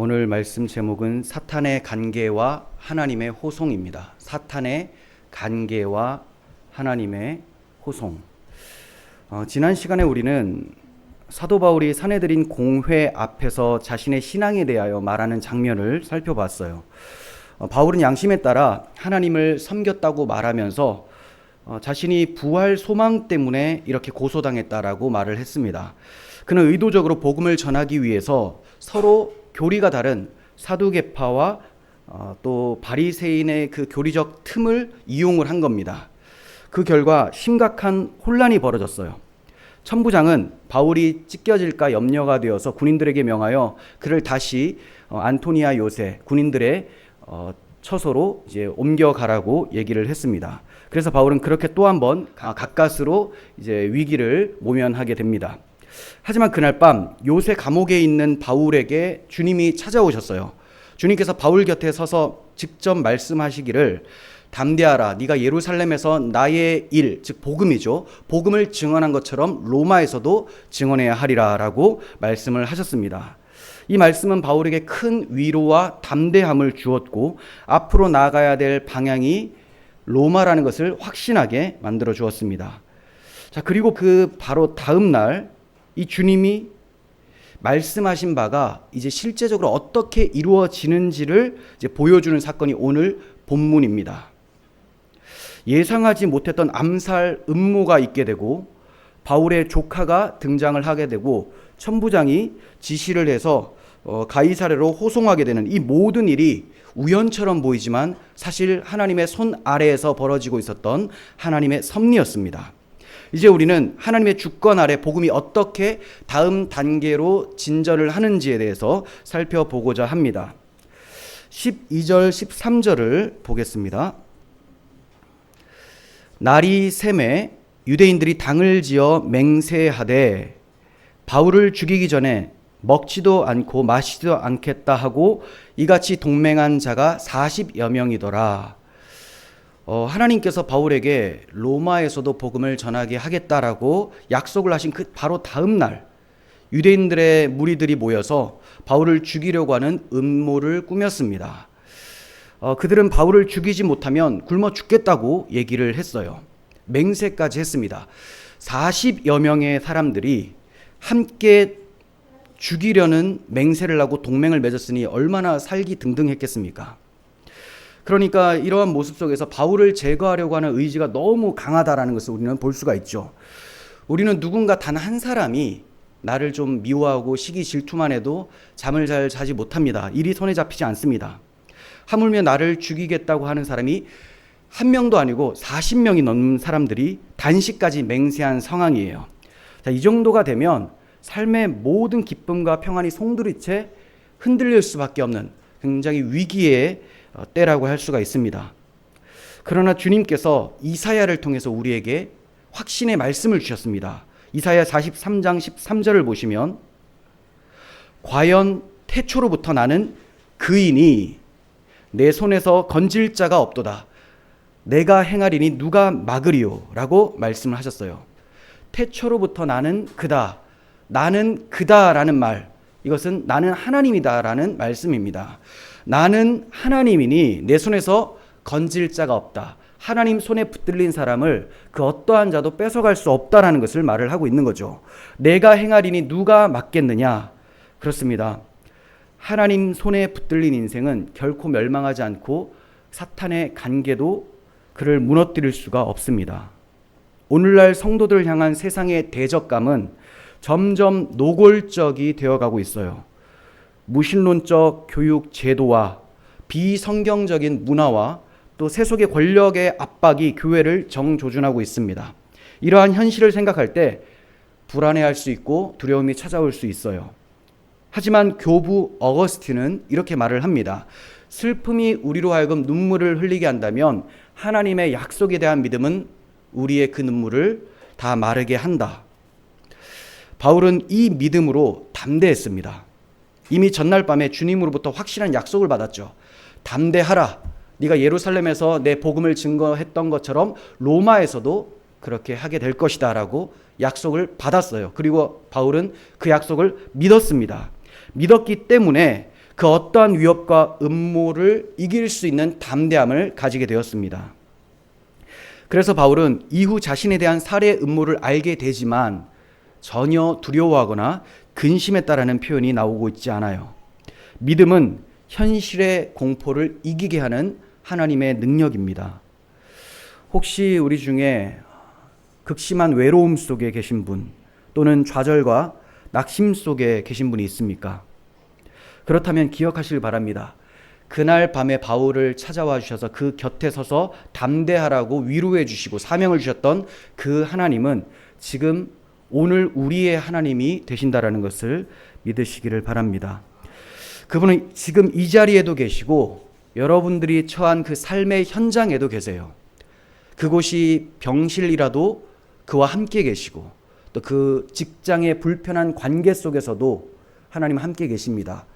오늘 말씀 제목은 사탄의 간계와 하나님의 호송입니다. 사탄의 간계와 하나님의 호송. 지난 시간에 우리는 사도 바울이 사내들인 공회 앞에서 자신의 신앙에 대하여 말하는 장면을 살펴봤어요. 바울은 양심에 따라 하나님을 섬겼다고 말하면서 자신이 부활 소망 때문에 이렇게 고소당했다라고 말을 했습니다. 그는 의도적으로 복음을 전하기 위해서 서로 교리가 다른 사두개파와 또 바리새인의 그 교리적 틈을 이용을 한 겁니다. 그 결과 심각한 혼란이 벌어졌어요. 천부장은 바울이 찢겨질까 염려가 되어서 군인들에게 명하여 그를 다시 안토니아 요새 군인들의 처소로 이제 옮겨가라고 얘기를 했습니다. 그래서 바울은 그렇게 또 한 번 가까스로 이제 위기를 모면하게 됩니다. 하지만 그날 밤 요새 감옥에 있는 바울에게 주님이 찾아오셨어요. 주님께서 바울 곁에 서서 직접 말씀하시기를 담대하라. 네가 예루살렘에서 나의 일, 즉 복음이죠. 복음을 증언한 것처럼 로마에서도 증언해야 하리라 라고 말씀을 하셨습니다. 이 말씀은 바울에게 큰 위로와 담대함을 주었고 앞으로 나아가야 될 방향이 로마라는 것을 확신하게 만들어 주었습니다. 자, 그리고 그 바로 다음 날 이 주님이 말씀하신 바가 이제 실제적으로 어떻게 이루어지는지를 이제 보여주는 사건이 오늘 본문입니다. 예상하지 못했던 암살 음모가 있게 되고 바울의 조카가 등장을 하게 되고 천부장이 지시를 해서 가이사랴로 호송하게 되는 이 모든 일이 우연처럼 보이지만 사실 하나님의 손 아래에서 벌어지고 있었던 하나님의 섭리였습니다. 이제 우리는 하나님의 주권 아래 복음이 어떻게 다음 단계로 진전을 하는지에 대해서 살펴보고자 합니다. 12절 13절을 보겠습니다. 날이 샘에 유대인들이 당을 지어 맹세하되 바울을 죽이기 전에 먹지도 않고 마시지도 않겠다 하고 이같이 동맹한 자가 40여 명이더라. 하나님께서 바울에게 로마에서도 복음을 전하게 하겠다라고 약속을 하신 그 바로 다음 날 유대인들의 무리들이 모여서 바울을 죽이려고 하는 음모를 꾸몄습니다. 그들은 바울을 죽이지 못하면 굶어 죽겠다고 얘기를 했어요. 맹세까지 했습니다. 40여 명의 사람들이 함께 죽이려는 맹세를 하고 동맹을 맺었으니 얼마나 살기 등등했겠습니까? 그러니까 이러한 모습 속에서 바울을 제거하려고 하는 의지가 너무 강하다라는 것을 우리는 볼 수가 있죠. 우리는 누군가 단 한 사람이 나를 좀 미워하고 시기 질투만 해도 잠을 잘 자지 못합니다. 일이 손에 잡히지 않습니다. 하물며 나를 죽이겠다고 하는 사람이 한 명도 아니고 40명이 넘는 사람들이 단식까지 맹세한 상황이에요. 자, 이 정도가 되면 삶의 모든 기쁨과 평안이 송두리째 흔들릴 수밖에 없는 굉장히 위기의 때라고 할 수가 있습니다. 그러나 주님께서 이사야를 통해서 우리에게 확신의 말씀을 주셨습니다. 이사야 43장 13절을 보시면 과연 태초로부터 나는 그이니 내 손에서 건질 자가 없도다. 내가 행하리니 누가 막으리요? 라고 말씀을 하셨어요. 태초로부터 나는 그다. 나는 그다라는 말, 이것은 나는 하나님이다라는 말씀입니다. 나는 하나님이니 내 손에서 건질 자가 없다. 하나님 손에 붙들린 사람을 그 어떠한 자도 뺏어갈 수 없다라는 것을 말을 하고 있는 거죠. 내가 행하리니 누가 막겠느냐? 그렇습니다. 하나님 손에 붙들린 인생은 결코 멸망하지 않고 사탄의 간계도 그를 무너뜨릴 수가 없습니다. 오늘날 성도들을 향한 세상의 대적감은 점점 노골적이 되어가고 있어요. 무신론적 교육 제도와 비성경적인 문화와 또 세속의 권력의 압박이 교회를 정조준하고 있습니다. 이러한 현실을 생각할 때 불안해할 수 있고 두려움이 찾아올 수 있어요. 하지만 교부 어거스틴은 이렇게 말을 합니다. 슬픔이 우리로 하여금 눈물을 흘리게 한다면 하나님의 약속에 대한 믿음은 우리의 그 눈물을 다 마르게 한다. 바울은 이 믿음으로 담대했습니다. 이미 전날 밤에 주님으로부터 확실한 약속을 받았죠. 담대하라. 네가 예루살렘에서 내 복음을 증거했던 것처럼 로마에서도 그렇게 하게 될 것이다 라고 약속을 받았어요. 그리고 바울은 그 약속을 믿었습니다. 믿었기 때문에 그 어떠한 위협과 음모를 이길 수 있는 담대함을 가지게 되었습니다. 그래서 바울은 이후 자신에 대한 살해 음모를 알게 되지만 전혀 두려워하거나 근심했다라는 표현이 나오고 있지 않아요. 믿음은 현실의 공포를 이기게 하는 하나님의 능력입니다. 혹시 우리 중에 극심한 외로움 속에 계신 분 또는 좌절과 낙심 속에 계신 분이 있습니까? 그렇다면 기억하시길 바랍니다. 그날 밤에 바울을 찾아와 주셔서 그 곁에 서서 담대하라고 위로해 주시고 사명을 주셨던 그 하나님은 지금 오늘 우리의 하나님이 되신다라는 것을 믿으시기를 바랍니다. 그분은 지금 이 자리에도 계시고 여러분들이 처한 그 삶의 현장에도 계세요. 그곳이 병실이라도 그와 함께 계시고 또 그 직장의 불편한 관계 속에서도 하나님 함께 계십니다.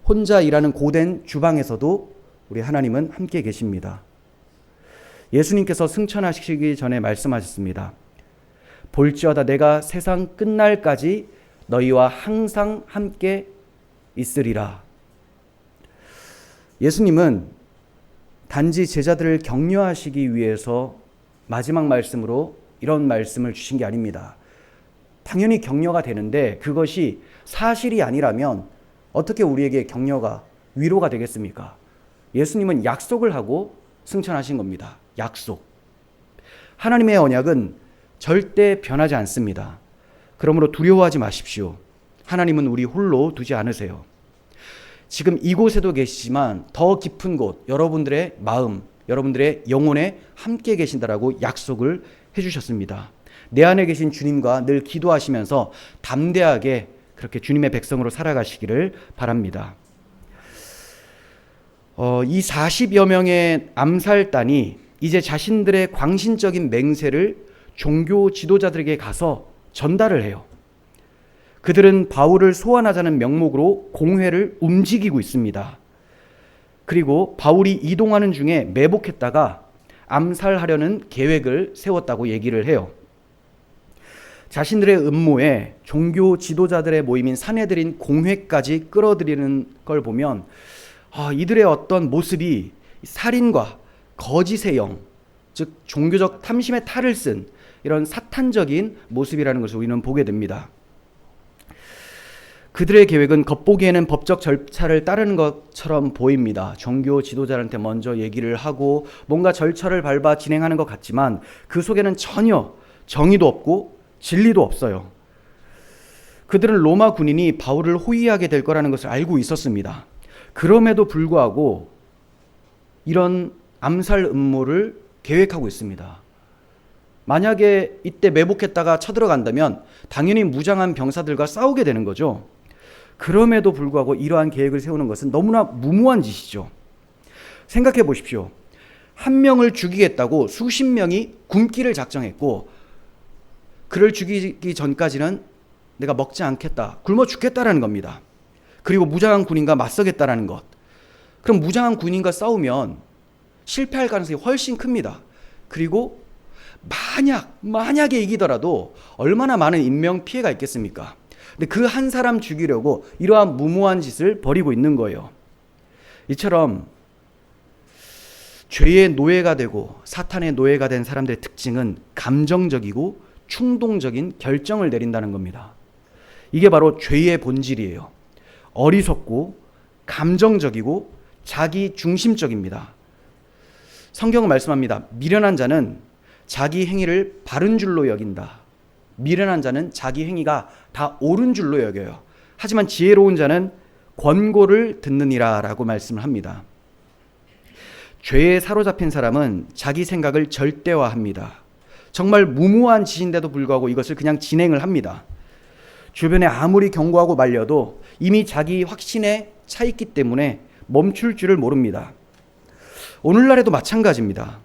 혼자 일하는 고된 주방에서도 우리 하나님은 함께 계십니다. 예수님께서 승천하시기 전에 말씀하셨습니다. 볼지어다 내가 세상 끝날까지 너희와 항상 함께 있으리라. 예수님은 단지 제자들을 격려하시기 위해서 마지막 말씀으로 이런 말씀을 주신 게 아닙니다. 당연히 격려가 되는데 그것이 사실이 아니라면 어떻게 우리에게 격려가 위로가 되겠습니까? 예수님은 약속을 하고 승천하신 겁니다. 약속. 하나님의 언약은 절대 변하지 않습니다. 그러므로 두려워하지 마십시오. 하나님은 우리 홀로 두지 않으세요. 지금 이곳에도 계시지만 더 깊은 곳, 여러분들의 마음, 여러분들의 영혼에 함께 계신다라고 약속을 해주셨습니다. 내 안에 계신 주님과 늘 기도하시면서 담대하게 그렇게 주님의 백성으로 살아가시기를 바랍니다. 이 40여 명의 암살단이 이제 자신들의 광신적인 맹세를 종교 지도자들에게 가서 전달을 해요. 그들은 바울을 소환하자는 명목으로 공회를 움직이고 있습니다. 그리고 바울이 이동하는 중에 매복했다가 암살하려는 계획을 세웠다고 얘기를 해요. 자신들의 음모에 종교 지도자들의 모임인 사내들인 공회까지 끌어들이는 걸 보면 이들의 어떤 모습이 살인과 거짓의 영, 즉 종교적 탐심의 탈을 쓴 이런 사탄적인 모습이라는 것을 우리는 보게 됩니다. 그들의 계획은 겉보기에는 법적 절차를 따르는 것처럼 보입니다. 종교 지도자한테 먼저 얘기를 하고 뭔가 절차를 밟아 진행하는 것 같지만 그 속에는 전혀 정의도 없고 진리도 없어요. 그들은 로마 군인이 바울을 호위하게 될 거라는 것을 알고 있었습니다. 그럼에도 불구하고 이런 암살 음모를 계획하고 있습니다. 만약에 이때 매복했다가 쳐들어간다면 당연히 무장한 병사들과 싸우게 되는 거죠. 그럼에도 불구하고 이러한 계획을 세우는 것은 너무나 무모한 짓이죠. 생각해 보십시오. 한 명을 죽이겠다고 수십 명이 굶기를 작정했고 그를 죽이기 전까지는 내가 먹지 않겠다, 굶어 죽겠다라는 겁니다. 그리고 무장한 군인과 맞서겠다라는 것. 그럼 무장한 군인과 싸우면 실패할 가능성이 훨씬 큽니다. 그리고 만약에 이기더라도 얼마나 많은 인명 피해가 있겠습니까? 근데 그 한 사람 죽이려고 이러한 무모한 짓을 벌이고 있는 거예요. 이처럼 죄의 노예가 되고 사탄의 노예가 된 사람들의 특징은 감정적이고 충동적인 결정을 내린다는 겁니다. 이게 바로 죄의 본질이에요. 어리석고 감정적이고 자기 중심적입니다. 성경은 말씀합니다. 미련한 자는 자기 행위를 바른 줄로 여긴다. 미련한 자는 자기 행위가 다 옳은 줄로 여겨요. 하지만 지혜로운 자는 권고를 듣느니라 라고 말씀을 합니다. 죄에 사로잡힌 사람은 자기 생각을 절대화합니다. 정말 무모한 짓인데도 불구하고 이것을 그냥 진행을 합니다. 주변에 아무리 경고하고 말려도 이미 자기 확신에 차 있기 때문에 멈출 줄을 모릅니다. 오늘날에도 마찬가지입니다.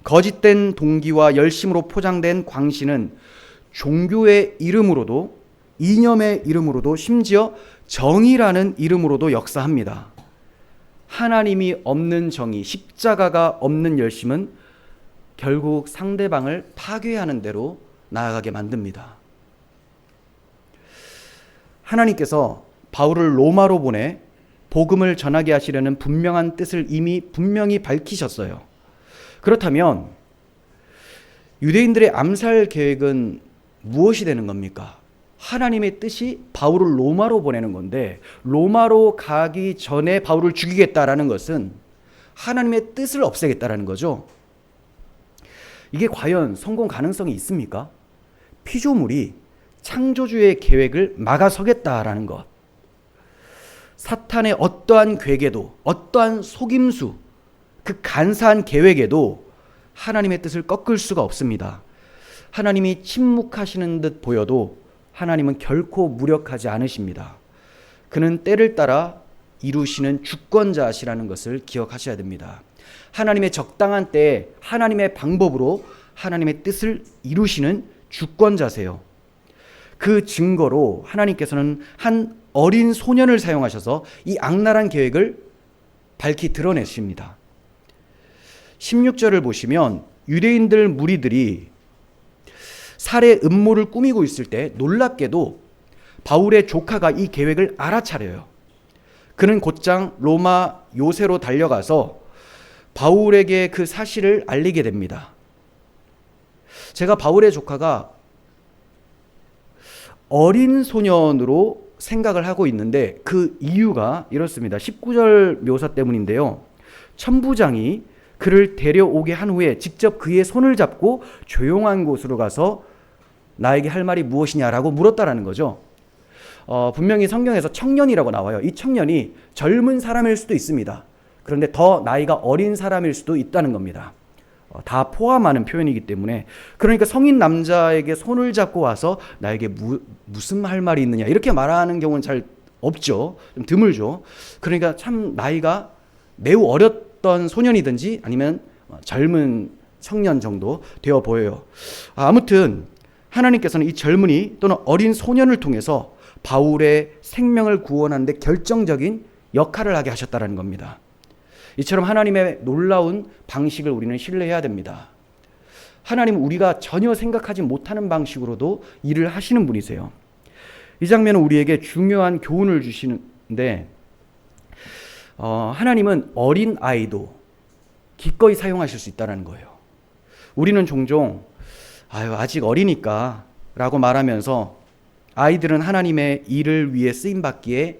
거짓된 동기와 열심으로 포장된 광신은 종교의 이름으로도 이념의 이름으로도 심지어 정의라는 이름으로도 역사합니다. 하나님이 없는 정의, 십자가가 없는 열심은 결국 상대방을 파괴하는 대로 나아가게 만듭니다. 하나님께서 바울을 로마로 보내 복음을 전하게 하시려는 분명한 뜻을 이미 분명히 밝히셨어요. 그렇다면 유대인들의 암살 계획은 무엇이 되는 겁니까? 하나님의 뜻이 바울을 로마로 보내는 건데, 로마로 가기 전에 바울을 죽이겠다라는 것은 하나님의 뜻을 없애겠다라는 거죠. 이게 과연 성공 가능성이 있습니까? 피조물이 창조주의 계획을 막아서겠다라는 것. 사탄의 어떠한 괴계도, 어떠한 속임수, 그 간사한 계획에도 하나님의 뜻을 꺾을 수가 없습니다. 하나님이 침묵하시는 듯 보여도 하나님은 결코 무력하지 않으십니다. 그는 때를 따라 이루시는 주권자시라는 것을 기억하셔야 됩니다. 하나님의 적당한 때에 하나님의 방법으로 하나님의 뜻을 이루시는 주권자세요. 그 증거로 하나님께서는 한 어린 소년을 사용하셔서 이 악랄한 계획을 밝히 드러내십니다. 16절을 보시면 유대인들 무리들이 살해 음모를 꾸미고 있을 때 놀랍게도 바울의 조카가 이 계획을 알아차려요. 그는 곧장 로마 요새로 달려가서 바울에게 그 사실을 알리게 됩니다. 제가 바울의 조카가 어린 소년으로 생각을 하고 있는데 그 이유가 이렇습니다. 19절 묘사 때문인데요. 천부장이 그를 데려오게 한 후에 직접 그의 손을 잡고 조용한 곳으로 가서 나에게 할 말이 무엇이냐라고 물었다라는 거죠. 분명히 성경에서 청년이라고 나와요. 이 청년이 젊은 사람일 수도 있습니다. 그런데 더 나이가 어린 사람일 수도 있다는 겁니다. 다 포함하는 표현이기 때문에, 그러니까 성인 남자에게 손을 잡고 와서 나에게 무슨 할 말이 있느냐 이렇게 말하는 경우는 잘 없죠. 좀 드물죠. 그러니까 참 나이가 매우 어렸던 소년이든지 아니면 젊은 청년 정도 되어 보여요. 아무튼 하나님께서는 이 젊은이 또는 어린 소년을 통해서 바울의 생명을 구원하는 데 결정적인 역할을 하게 하셨다는 겁니다. 이처럼 하나님의 놀라운 방식을 우리는 신뢰해야 됩니다. 하나님은 우리가 전혀 생각하지 못하는 방식으로도 일을 하시는 분이세요. 이 장면은 우리에게 중요한 교훈을 주시는데, 하나님은 어린 아이도 기꺼이 사용하실 수 있다는 거예요. 우리는 종종 아직 어리니까 라고 말하면서 아이들은 하나님의 일을 위해 쓰임받기에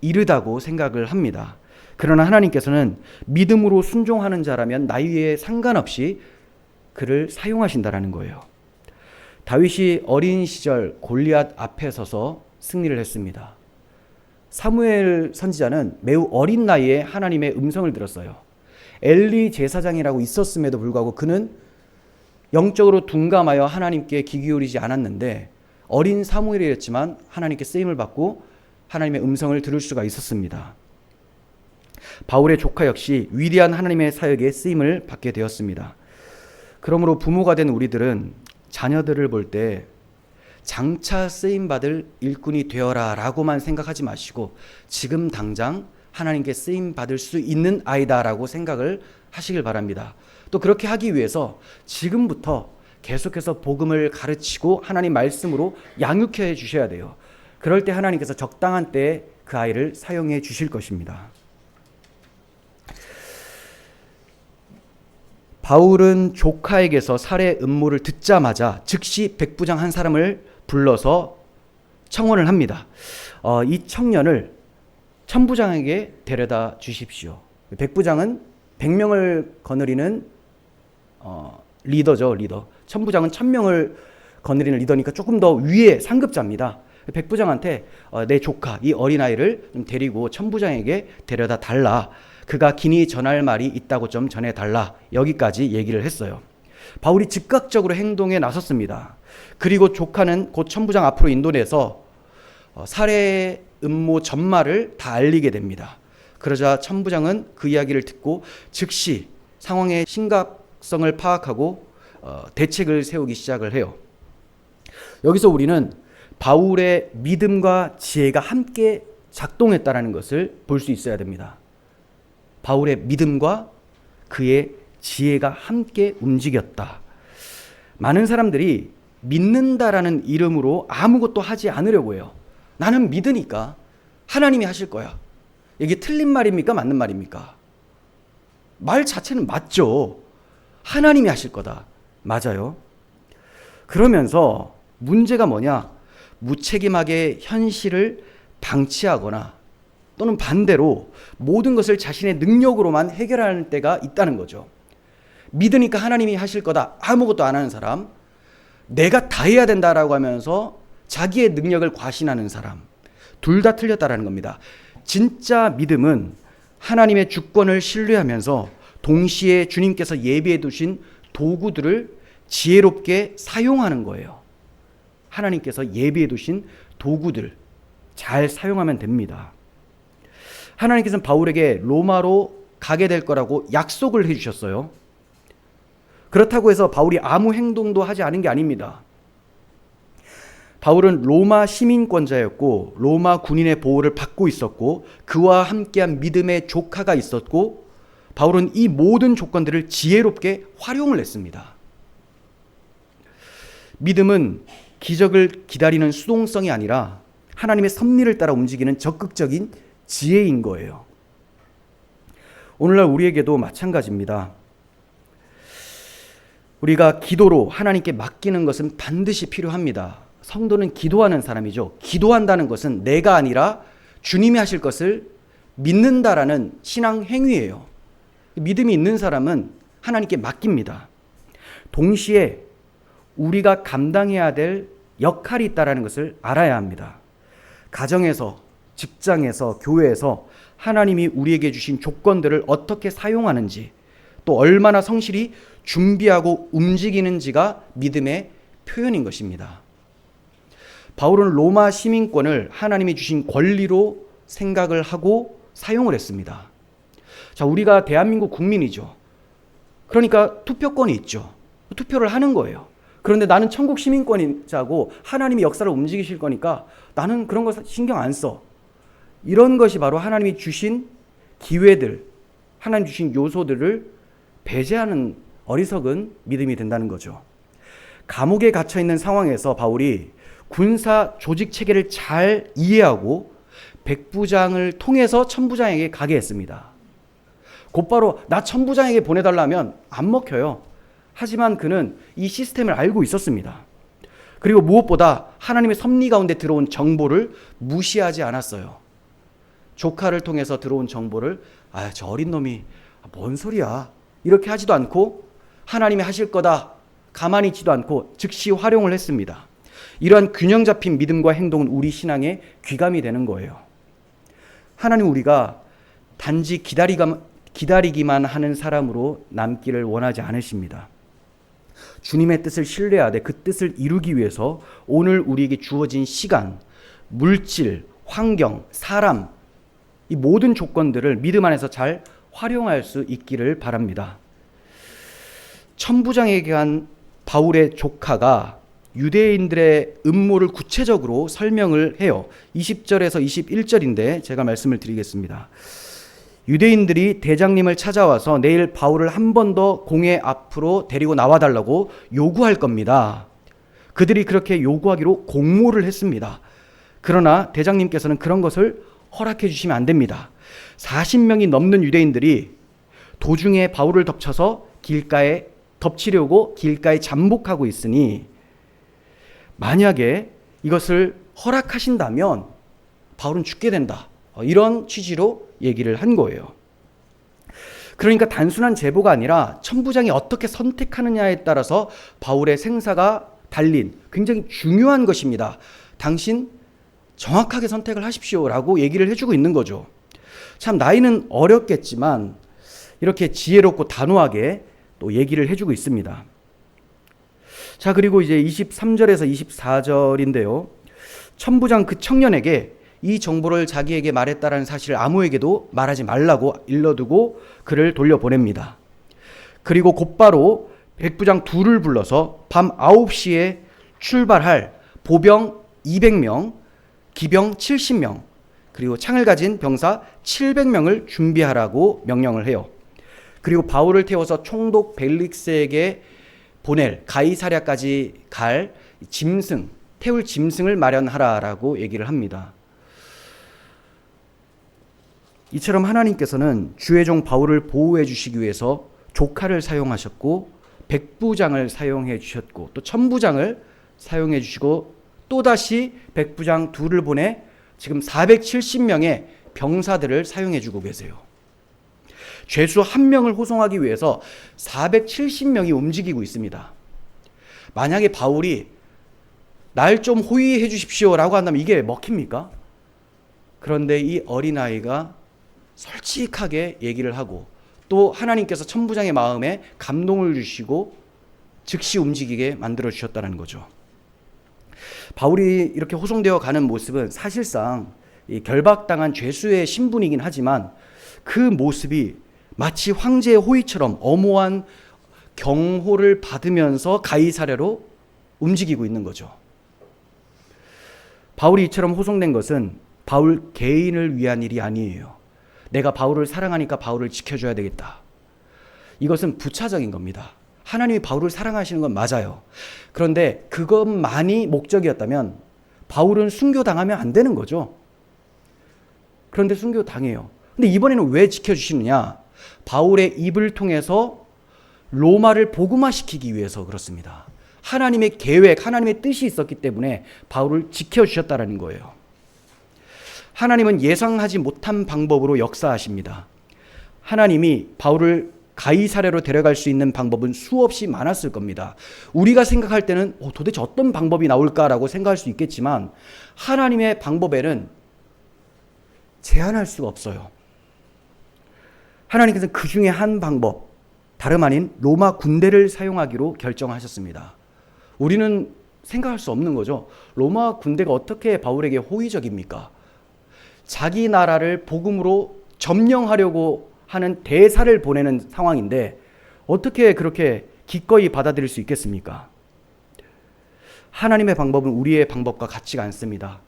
이르다고 생각을 합니다. 그러나 하나님께서는 믿음으로 순종하는 자라면 나이에 상관없이 그를 사용하신다라는 거예요. 다윗이 어린 시절 골리앗 앞에 서서 승리를 했습니다. 사무엘 선지자는 매우 어린 나이에 하나님의 음성을 들었어요. 엘리 제사장이라고 있었음에도 불구하고 그는 영적으로 둔감하여 하나님께 귀 기울이지 않았는데 어린 사무엘이었지만 하나님께 쓰임을 받고 하나님의 음성을 들을 수가 있었습니다. 바울의 조카 역시 위대한 하나님의 사역에 쓰임을 받게 되었습니다. 그러므로 부모가 된 우리들은 자녀들을 볼 때 장차 쓰임받을 일꾼이 되어라 라고만 생각하지 마시고 지금 당장 하나님께 쓰임받을 수 있는 아이다라고 생각을 하시길 바랍니다. 또 그렇게 하기 위해서 지금부터 계속해서 복음을 가르치고 하나님 말씀으로 양육해 주셔야 돼요. 그럴 때 하나님께서 적당한 때에 그 아이를 사용해 주실 것입니다. 바울은 조카에게서 살해 음모를 듣자마자 즉시 백부장 한 사람을 불러서 청원을 합니다. 이 청년을 천부장에게 데려다 주십시오. 백부장은 100명을 거느리는 리더죠, 리더. 천부장은 1000명을 거느리는 리더니까 조금 더 위에 상급자입니다. 백부장한테 내 조카, 이 어린아이를 좀 데리고 천부장에게 데려다 달라. 그가 긴히 전할 말이 있다고 좀 전해달라. 여기까지 얘기를 했어요. 바울이 즉각적으로 행동에 나섰습니다. 그리고 조카는 곧 천부장 앞으로 인도내서 살해 음모 전말을 다 알리게 됩니다. 그러자 천부장은 그 이야기를 듣고 즉시 상황의 심각성을 파악하고 대책을 세우기 시작을 해요. 여기서 우리는 바울의 믿음과 지혜가 함께 작동했다는 것을 볼 수 있어야 됩니다. 바울의 믿음과 그의 지혜가 함께 움직였다. 많은 사람들이 믿는다라는 이름으로 아무것도 하지 않으려고 해요. 나는 믿으니까 하나님이 하실 거야. 이게 틀린 말입니까? 맞는 말입니까? 말 자체는 맞죠. 하나님이 하실 거다. 맞아요. 그러면서 문제가 뭐냐? 무책임하게 현실을 방치하거나 또는 반대로 모든 것을 자신의 능력으로만 해결하는 때가 있다는 거죠. 믿으니까 하나님이 하실 거다. 아무것도 안 하는 사람, 내가 다 해야 된다라고 하면서 자기의 능력을 과신하는 사람, 둘 다 틀렸다라는 겁니다. 진짜 믿음은 하나님의 주권을 신뢰하면서 동시에 주님께서 예비해 두신 도구들을 지혜롭게 사용하는 거예요. 하나님께서 예비해 두신 도구들 잘 사용하면 됩니다. 하나님께서는 바울에게 로마로 가게 될 거라고 약속을 해주셨어요. 그렇다고 해서 바울이 아무 행동도 하지 않은 게 아닙니다. 바울은 로마 시민권자였고 로마 군인의 보호를 받고 있었고 그와 함께한 믿음의 조카가 있었고 바울은 이 모든 조건들을 지혜롭게 활용을 했습니다. 믿음은 기적을 기다리는 수동성이 아니라 하나님의 섭리를 따라 움직이는 적극적인 지혜인 거예요. 오늘날 우리에게도 마찬가지입니다. 우리가 기도로 하나님께 맡기는 것은 반드시 필요합니다. 성도는 기도하는 사람이죠. 기도한다는 것은 내가 아니라 주님이 하실 것을 믿는다라는 신앙 행위예요. 믿음이 있는 사람은 하나님께 맡깁니다. 동시에 우리가 감당해야 될 역할이 있다는 것을 알아야 합니다. 가정에서, 직장에서, 교회에서 하나님이 우리에게 주신 조건들을 어떻게 사용하는지 또 얼마나 성실히 준비하고 움직이는지가 믿음의 표현인 것입니다. 바울은 로마 시민권을 하나님이 주신 권리로 생각을 하고 사용을 했습니다. 자, 우리가 대한민국 국민이죠. 그러니까 투표권이 있죠. 투표를 하는 거예요. 그런데 나는 천국 시민권자고 하나님이 역사를 움직이실 거니까 나는 그런 거 신경 안 써. 이런 것이 바로 하나님이 주신 기회들, 하나님 주신 요소들을 배제하는 어리석은 믿음이 된다는 거죠. 감옥에 갇혀 있는 상황에서 바울이 군사 조직 체계를 잘 이해하고 백부장을 통해서 천부장에게 가게 했습니다. 곧바로 나 천부장에게 보내달라면 안 먹혀요. 하지만 그는 이 시스템을 알고 있었습니다. 그리고 무엇보다 하나님의 섭리 가운데 들어온 정보를 무시하지 않았어요. 조카를 통해서 들어온 정보를 저 어린 놈이 뭔 소리야 이렇게 하지도 않고 하나님이 하실 거다 가만히 있지도 않고 즉시 활용을 했습니다. 이러한 균형 잡힌 믿음과 행동은 우리 신앙의 귀감이 되는 거예요. 하나님 우리가 단지 기다리기만 하는 사람으로 남기를 원하지 않으십니다. 주님의 뜻을 신뢰하되 그 뜻을 이루기 위해서 오늘 우리에게 주어진 시간, 물질, 환경, 사람 이 모든 조건들을 믿음 안에서 잘 활용할 수 있기를 바랍니다. 천부장에게 간 바울의 조카가 유대인들의 음모를 구체적으로 설명을 해요. 20절에서 21절인데 제가 말씀을 드리겠습니다. 유대인들이 대장님을 찾아와서 내일 바울을 한 번 더 공회 앞으로 데리고 나와달라고 요구할 겁니다. 그들이 그렇게 요구하기로 공모를 했습니다. 그러나 대장님께서는 그런 것을 허락해 주시면 안 됩니다. 40명이 넘는 유대인들이 도중에 바울을 덮치려고 길가에 잠복하고 있으니 만약에 이것을 허락하신다면 바울은 죽게 된다. 이런 취지로 얘기를 한 거예요. 그러니까 단순한 제보가 아니라 천부장이 어떻게 선택하느냐에 따라서 바울의 생사가 달린 굉장히 중요한 것입니다. 당신 정확하게 선택을 하십시오라고 얘기를 해주고 있는 거죠. 참 나이는 어렸겠지만 이렇게 지혜롭고 단호하게 또 얘기를 해주고 있습니다. 자, 그리고 이제 23절에서 24절인데요. 천부장 그 청년에게 이 정보를 자기에게 말했다라는 사실을 아무에게도 말하지 말라고 일러두고 그를 돌려보냅니다. 그리고 곧바로 백부장 둘을 불러서 밤 9시에 출발할 보병 200명, 기병 70명, 그리고 창을 가진 병사 700명을 준비하라고 명령을 해요. 그리고 바울을 태워서 총독 벨릭스에게 보낼 가이사랴까지 갈 태울 짐승을 마련하라라고 얘기를 합니다. 이처럼 하나님께서는 주의 종 바울을 보호해 주시기 위해서 조카를 사용하셨고 백부장을 사용해 주셨고 또 천부장을 사용해 주시고 또다시 백부장 둘을 보내 지금 470명의 병사들을 사용해 주고 계세요. 죄수 한 명을 호송하기 위해서 470명이 움직이고 있습니다. 만약에 바울이 날 좀 호위해 주십시오라고 한다면 이게 먹힙니까? 그런데 이 어린아이가 솔직하게 얘기를 하고 또 하나님께서 천부장의 마음에 감동을 주시고 즉시 움직이게 만들어 주셨다는 거죠. 바울이 이렇게 호송되어 가는 모습은 사실상 이 결박당한 죄수의 신분이긴 하지만 그 모습이 마치 황제의 호위처럼 엄호한 경호를 받으면서 가이사랴로 움직이고 있는 거죠. 바울이 이처럼 호송된 것은 바울 개인을 위한 일이 아니에요. 내가 바울을 사랑하니까 바울을 지켜줘야 되겠다. 이것은 부차적인 겁니다. 하나님이 바울을 사랑하시는 건 맞아요. 그런데 그것만이 목적이었다면 바울은 순교당하면 안 되는 거죠. 그런데 순교당해요. 근데 이번에는 왜 지켜주시느냐? 바울의 입을 통해서 로마를 복음화시키기 위해서 그렇습니다. 하나님의 계획, 하나님의 뜻이 있었기 때문에 바울을 지켜주셨다는 거예요. 하나님은 예상하지 못한 방법으로 역사하십니다. 하나님이 바울을 가이사랴로 데려갈 수 있는 방법은 수없이 많았을 겁니다. 우리가 생각할 때는 도대체 어떤 방법이 나올까라고 생각할 수 있겠지만 하나님의 방법에는 제한할 수가 없어요. 하나님께서는 그 중에 한 방법, 다름 아닌 로마 군대를 사용하기로 결정하셨습니다. 우리는 생각할 수 없는 거죠. 로마 군대가 어떻게 바울에게 호의적입니까? 자기 나라를 복음으로 점령하려고 하는 대사를 보내는 상황인데 어떻게 그렇게 기꺼이 받아들일 수 있겠습니까? 하나님의 방법은 우리의 방법과 같지가 않습니다.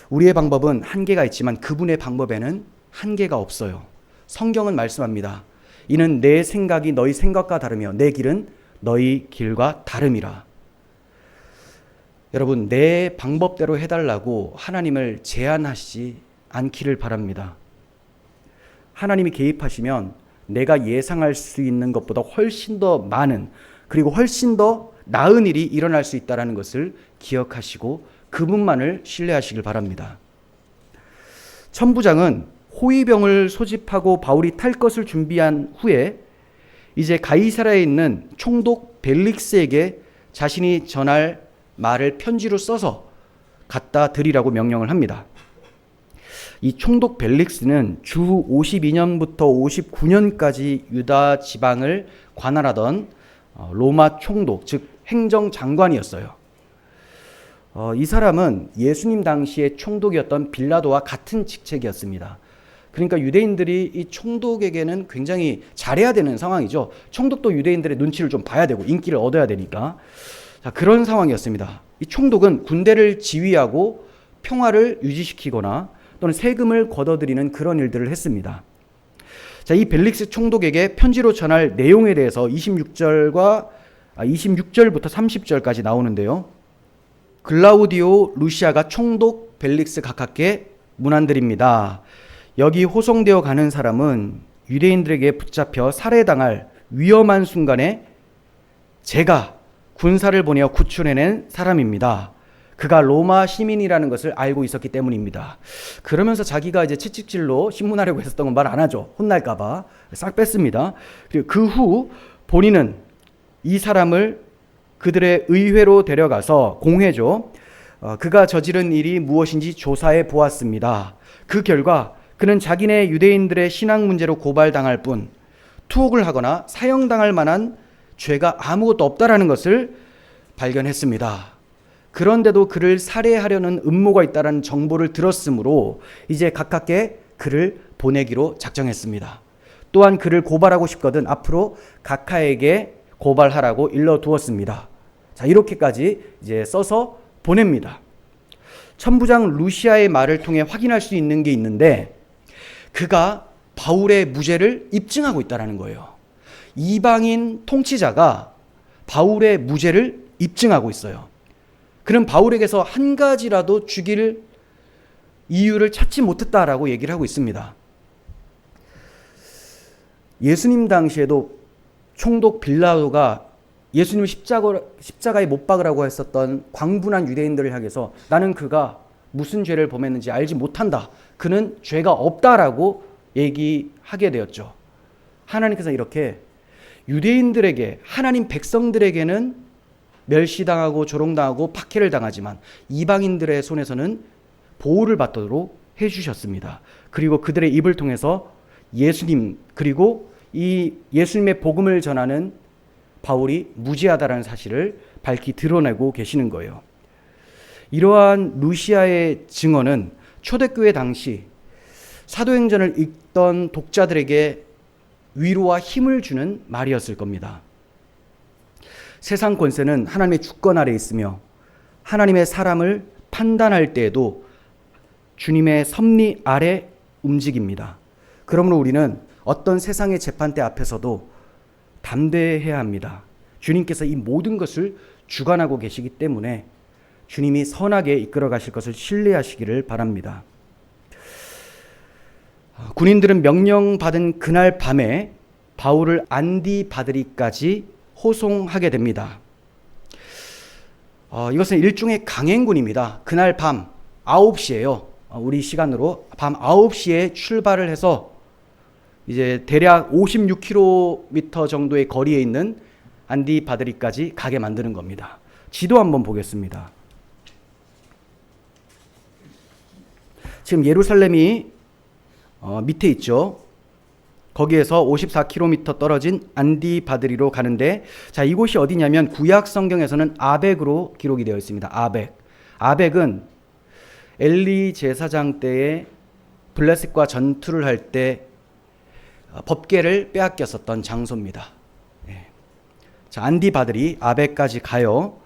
우리의 방법은 한계가 있지만 그분의 방법에는 한계가 없어요. 성경은 말씀합니다. 이는 내 생각이 너희 생각과 다르며 내 길은 너희 길과 다름이라. 여러분, 내 방법대로 해달라고 하나님을 제한하시지 않기를 바랍니다. 하나님이 개입하시면 내가 예상할 수 있는 것보다 훨씬 더 많은 그리고 훨씬 더 나은 일이 일어날 수 있다는 것을 기억하시고 그분만을 신뢰하시길 바랍니다. 천부장은 호위병을 소집하고 바울이 탈 것을 준비한 후에 이제 가이사랴에 있는 총독 벨릭스에게 자신이 전할 말을 편지로 써서 갖다 드리라고 명령을 합니다. 이 총독 벨릭스는 주 52년부터 59년까지 유다 지방을 관할하던 로마 총독, 즉 행정장관이었어요. 이 사람은 예수님 당시의 총독이었던 빌라도와 같은 직책이었습니다. 그러니까 유대인들이 이 총독에게는 굉장히 잘해야 되는 상황이죠. 총독도 유대인들의 눈치를 좀 봐야 되고 인기를 얻어야 되니까. 자, 그런 상황이었습니다. 이 총독은 군대를 지휘하고 평화를 유지시키거나 또는 세금을 걷어들이는 그런 일들을 했습니다. 자, 이 벨릭스 총독에게 편지로 전할 내용에 대해서 26절부터 30절까지 나오는데요. 글라우디오 루시아가 총독 벨릭스 각하께 문안드립니다. 여기 호송되어 가는 사람은 유대인들에게 붙잡혀 살해당할 위험한 순간에 제가 군사를 보내어 구출해낸 사람입니다. 그가 로마 시민이라는 것을 알고 있었기 때문입니다. 그러면서 자기가 이제 채찍질로 신문하려고 했었던 건 말 안 하죠. 혼날까봐 싹 뺐습니다. 그리고 그 후 본인은 이 사람을 그들의 의회로 데려가서 공회죠. 그가 저지른 일이 무엇인지 조사해 보았습니다. 그 결과 그는 자기네 유대인들의 신앙 문제로 고발당할 뿐 투옥을 하거나 사형당할 만한 죄가 아무것도 없다라는 것을 발견했습니다. 그런데도 그를 살해하려는 음모가 있다는 정보를 들었으므로 이제 가깝게 그를 보내기로 작정했습니다. 또한 그를 고발하고 싶거든 앞으로 각하에게 고발하라고 일러두었습니다. 자, 이렇게까지 이제 써서 보냅니다. 천부장 루시아의 말을 통해 확인할 수 있는 게 있는데 그가 바울의 무죄를 입증하고 있다는 거예요. 이방인 통치자가 바울의 무죄를 입증하고 있어요. 그는 바울에게서 한 가지라도 죽일 이유를 찾지 못했다라고 얘기를 하고 있습니다. 예수님 당시에도 총독 빌라도가 예수님을 십자가에 못 박으라고 했었던 광분한 유대인들을 향해서 나는 그가 무슨 죄를 범했는지 알지 못한다. 그는 죄가 없다라고 얘기하게 되었죠. 하나님께서 이렇게 유대인들에게, 하나님 백성들에게는 멸시당하고 조롱당하고 박해를 당하지만 이방인들의 손에서는 보호를 받도록 해주셨습니다. 그리고 그들의 입을 통해서 예수님, 그리고 이 예수님의 복음을 전하는 바울이 무지하다라는 사실을 밝히 드러내고 계시는 거예요. 이러한 루시아의 증언은 초대교회 당시 사도행전을 읽던 독자들에게 위로와 힘을 주는 말이었을 겁니다. 세상 권세는 하나님의 주권 아래에 있으며 하나님의 사람을 판단할 때에도 주님의 섭리 아래 움직입니다. 그러므로 우리는 어떤 세상의 재판대 앞에서도 담대해야 합니다. 주님께서 이 모든 것을 주관하고 계시기 때문에 주님이 선하게 이끌어 가실 것을 신뢰하시기를 바랍니다. 군인들은 명령받은 그날 밤에 바울을 안디바드리까지 호송하게 됩니다. 이것은 일종의 강행군입니다. 그날 밤 9시예요. 우리 시간으로 밤 9시에 출발을 해서 이제 대략 56km 정도의 거리에 있는 안디바드리까지 가게 만드는 겁니다. 지도 한번 보겠습니다. 지금 예루살렘이 밑에 있죠. 거기에서 54km 떨어진 안디바드리로 가는데, 자, 이곳이 어디냐면 구약 성경에서는 아벡으로 기록이 되어 있습니다. 아벡은 엘리 제사장 때에 블레셋과 전투를 할 때 법궤를 빼앗겼었던 장소입니다. 자, 안디바드리 아벡까지 가요.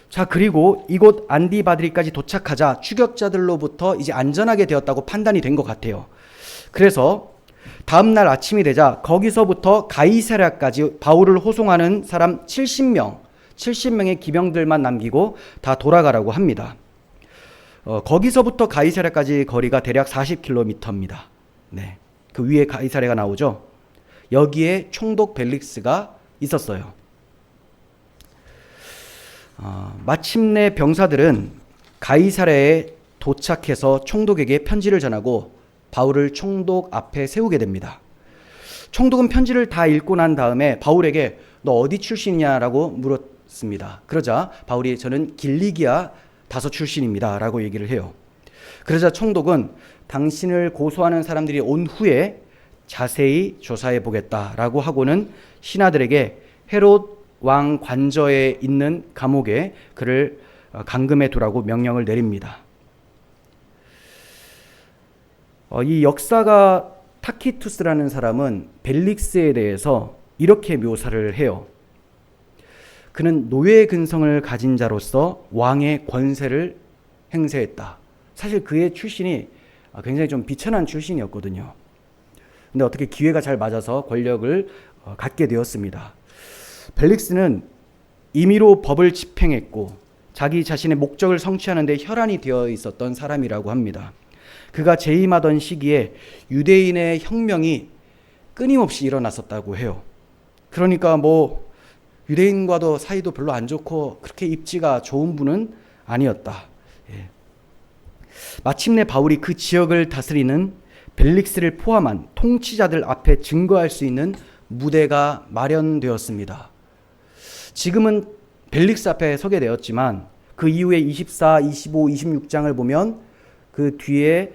자, 그리고 이곳 안디바드리까지 도착하자 추격자들로부터 이제 안전하게 되었다고 판단이 된 것 같아요. 그래서 다음 날 아침이 되자 거기서부터 가이사랴까지 바울을 호송하는 사람 70명의 기병들만 남기고 다 돌아가라고 합니다. 거기서부터 가이사랴까지 거리가 대략 40km입니다. 네. 그 위에 가이사랴가 나오죠. 여기에 총독 벨릭스가 있었어요. 마침내 병사들은 가이사랴에 도착해서 총독에게 편지를 전하고 바울을 총독 앞에 세우게 됩니다. 총독은 편지를 다 읽고 난 다음에 바울에게 너 어디 출신이냐라고 물었습니다. 그러자 바울이 저는 길리기아 다소 출신입니다 라고 얘기를 해요. 그러자 총독은 당신을 고소하는 사람들이 온 후에 자세히 조사해 보겠다라고 하고는 신하들에게 헤롯 왕 관저에 있는 감옥에 그를 감금해 두라고 명령을 내립니다. 이 역사가 타키투스라는 사람은 벨릭스에 대해서 이렇게 묘사를 해요. 그는 노예 근성을 가진 자로서 왕의 권세를 행사했다. 사실 그의 출신이 굉장히 좀 비천한 출신이었거든요. 근데 어떻게 기회가 잘 맞아서 권력을 갖게 되었습니다. 벨릭스는 임의로 법을 집행했고 자기 자신의 목적을 성취하는 데 혈안이 되어 있었던 사람이라고 합니다. 그가 재임하던 시기에 유대인의 혁명이 끊임없이 일어났었다고 해요. 그러니까 유대인과도 사이도 별로 안 좋고 그렇게 입지가 좋은 분은 아니었다. 예. 마침내 바울이 그 지역을 다스리는 벨릭스를 포함한 통치자들 앞에 증거할 수 있는 무대가 마련되었습니다. 지금은 벨릭스 앞에 서게 되었지만 그 이후에 24, 25, 26장을 보면 그 뒤에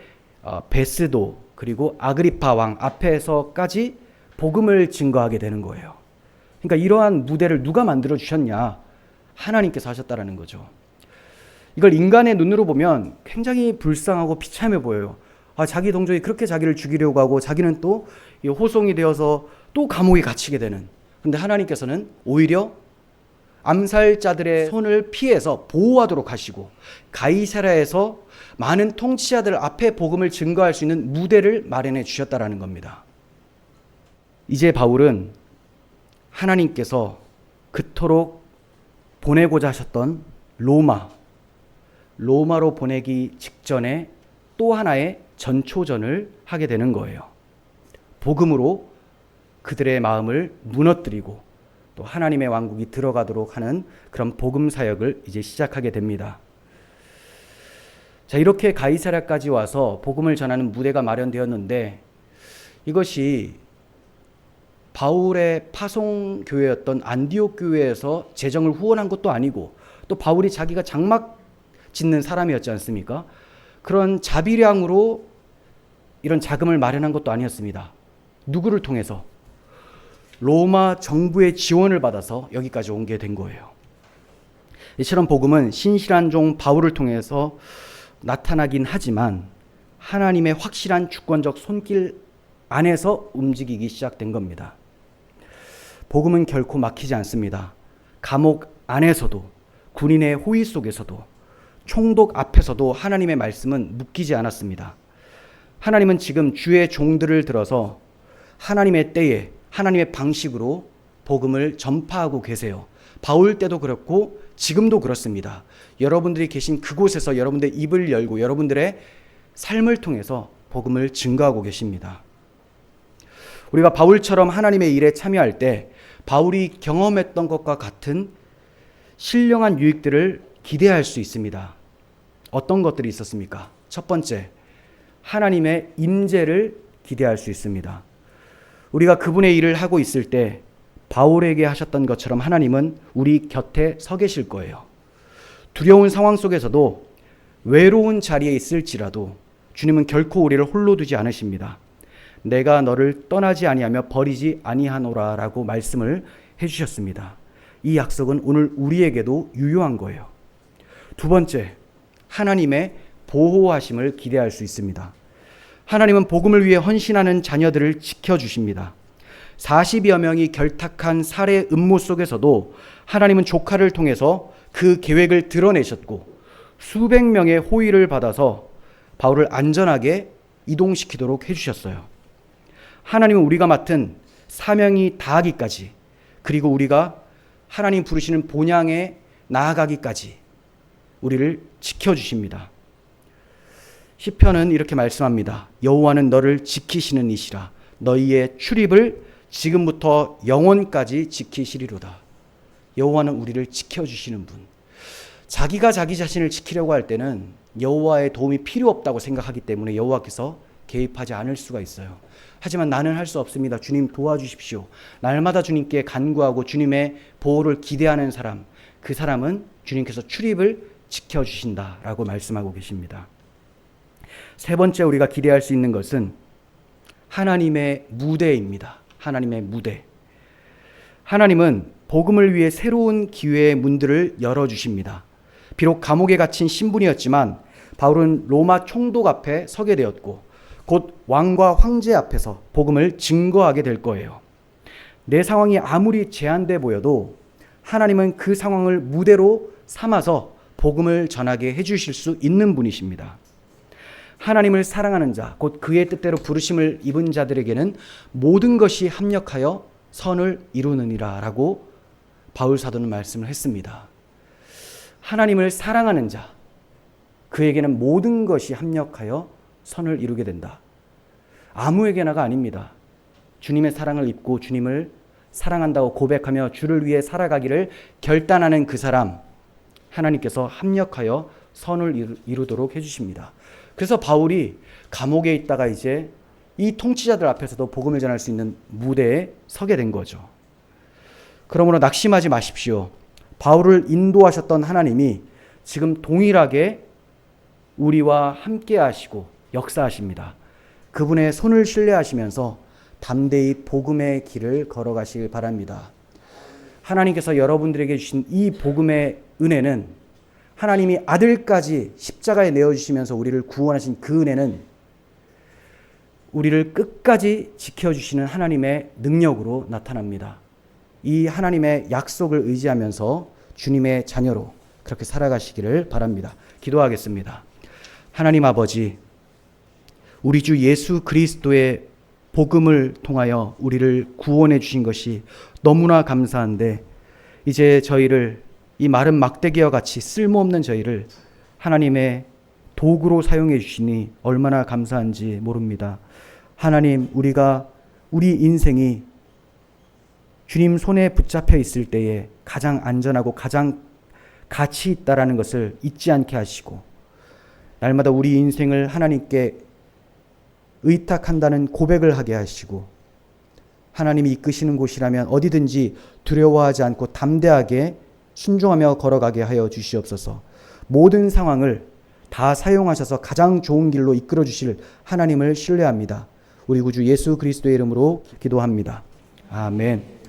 베스도 그리고 아그리파 왕 앞에서까지 복음을 증거하게 되는 거예요. 그러니까 이러한 무대를 누가 만들어 주셨냐? 하나님께서 하셨다라는 거죠. 이걸 인간의 눈으로 보면 굉장히 불쌍하고 비참해 보여요. 자기 동족이 그렇게 자기를 죽이려고 하고 자기는 또 호송이 되어서 또 감옥에 갇히게 되는. 근데 하나님께서는 오히려 암살자들의 손을 피해서 보호하도록 하시고 가이사랴에서 많은 통치자들 앞에 복음을 증거할 수 있는 무대를 마련해 주셨다라는 겁니다. 이제 바울은 하나님께서 그토록 보내고자 하셨던 로마로 보내기 직전에 또 하나의 전초전을 하게 되는 거예요. 복음으로 그들의 마음을 무너뜨리고 또 하나님의 왕국이 들어가도록 하는 그런 복음 사역을 이제 시작하게 됩니다. 자, 이렇게 가이사랴까지 와서 복음을 전하는 무대가 마련되었는데 이것이 바울의 파송 교회였던 안디옥 교회에서 재정을 후원한 것도 아니고 또 바울이 자기가 장막 짓는 사람이었지 않습니까? 그런 자비량으로 이런 자금을 마련한 것도 아니었습니다. 누구를 통해서? 로마 정부의 지원을 받아서 여기까지 오게 된 거예요. 이처럼 복음은 신실한 종 바울을 통해서 나타나긴 하지만 하나님의 확실한 주권적 손길 안에서 움직이기 시작된 겁니다. 복음은 결코 막히지 않습니다. 감옥 안에서도, 군인의 호위 속에서도, 총독 앞에서도 하나님의 말씀은 묶이지 않았습니다. 하나님은 지금 주의 종들을 들어서 하나님의 때에 하나님의 방식으로 복음을 전파하고 계세요. 바울 때도 그렇고 지금도 그렇습니다. 여러분들이 계신 그곳에서 여러분들의 입을 열고 여러분들의 삶을 통해서 복음을 증거하고 계십니다. 우리가 바울처럼 하나님의 일에 참여할 때 바울이 경험했던 것과 같은 신령한 유익들을 기대할 수 있습니다. 어떤 것들이 있었습니까? 첫 번째, 하나님의 임재를 기대할 수 있습니다. 우리가 그분의 일을 하고 있을 때 바울에게 하셨던 것처럼 하나님은 우리 곁에 서 계실 거예요. 두려운 상황 속에서도 외로운 자리에 있을지라도 주님은 결코 우리를 홀로 두지 않으십니다. 내가 너를 떠나지 아니하며 버리지 아니하노라 라고 말씀을 해주셨습니다. 이 약속은 오늘 우리에게도 유효한 거예요. 두 번째, 하나님의 보호하심을 기대할 수 있습니다. 하나님은 복음을 위해 헌신하는 자녀들을 지켜주십니다. 40여 명이 결탁한 살해 음모 속에서도 하나님은 조카를 통해서 그 계획을 드러내셨고 수백 명의 호의를 받아서 바울을 안전하게 이동시키도록 해주셨어요. 하나님은 우리가 맡은 사명이 다하기까지 그리고 우리가 하나님 부르시는 본향에 나아가기까지 우리를 지켜주십니다. 시편은 이렇게 말씀합니다. 여호와는 너를 지키시는 이시라. 너희의 출입을 지금부터 영원까지 지키시리로다. 여호와는 우리를 지켜주시는 분. 자기가 자기 자신을 지키려고 할 때는 여호와의 도움이 필요 없다고 생각하기 때문에 여호와께서 개입하지 않을 수가 있어요. 하지만 나는 할 수 없습니다. 주님 도와주십시오. 날마다 주님께 간구하고 주님의 보호를 기대하는 사람, 그 사람은 주님께서 출입을 지켜주신다라고 말씀하고 계십니다. 세 번째 우리가 기대할 수 있는 것은 하나님의 무대입니다. 하나님의 무대. 하나님은 복음을 위해 새로운 기회의 문들을 열어주십니다. 비록 감옥에 갇힌 신분이었지만 바울은 로마 총독 앞에 서게 되었고 곧 왕과 황제 앞에서 복음을 증거하게 될 거예요. 내 상황이 아무리 제한돼 보여도 하나님은 그 상황을 무대로 삼아서 복음을 전하게 해주실 수 있는 분이십니다. 하나님을 사랑하는 자, 곧 그의 뜻대로 부르심을 입은 자들에게는 모든 것이 합력하여 선을 이루느니라 라고 바울 사도는 말씀을 했습니다. 하나님을 사랑하는 자, 그에게는 모든 것이 합력하여 선을 이루게 된다. 아무에게나가 아닙니다. 주님의 사랑을 입고 주님을 사랑한다고 고백하며 주를 위해 살아가기를 결단하는 그 사람, 하나님께서 합력하여 선을 이루도록 해주십니다. 그래서 바울이 감옥에 있다가 이제 이 통치자들 앞에서도 복음을 전할 수 있는 무대에 서게 된 거죠. 그러므로 낙심하지 마십시오. 바울을 인도하셨던 하나님이 지금 동일하게 우리와 함께 하시고 역사하십니다. 그분의 손을 신뢰하시면서 담대히 복음의 길을 걸어가시길 바랍니다. 하나님께서 여러분들에게 주신 이 복음의 은혜는 하나님이 아들까지 십자가에 내어주시면서 우리를 구원하신 그 은혜는 우리를 끝까지 지켜주시는 하나님의 능력으로 나타납니다. 이 하나님의 약속을 의지하면서 주님의 자녀로 그렇게 살아가시기를 바랍니다. 기도하겠습니다. 하나님 아버지, 우리 주 예수 그리스도의 복음을 통하여 우리를 구원해 주신 것이 너무나 감사한데 이제 저희를 이 마른 막대기와 같이 쓸모없는 저희를 하나님의 도구로 사용해 주시니 얼마나 감사한지 모릅니다. 하나님, 우리 인생이 주님 손에 붙잡혀 있을 때에 가장 안전하고 가장 가치 있다라는 것을 잊지 않게 하시고, 날마다 우리 인생을 하나님께 의탁한다는 고백을 하게 하시고, 하나님이 이끄시는 곳이라면 어디든지 두려워하지 않고 담대하게 순종하며 걸어가게 하여 주시옵소서. 모든 상황을 다 사용하셔서 가장 좋은 길로 이끌어 주실 하나님을 신뢰합니다. 우리 구주 예수 그리스도의 이름으로 기도합니다. 아멘.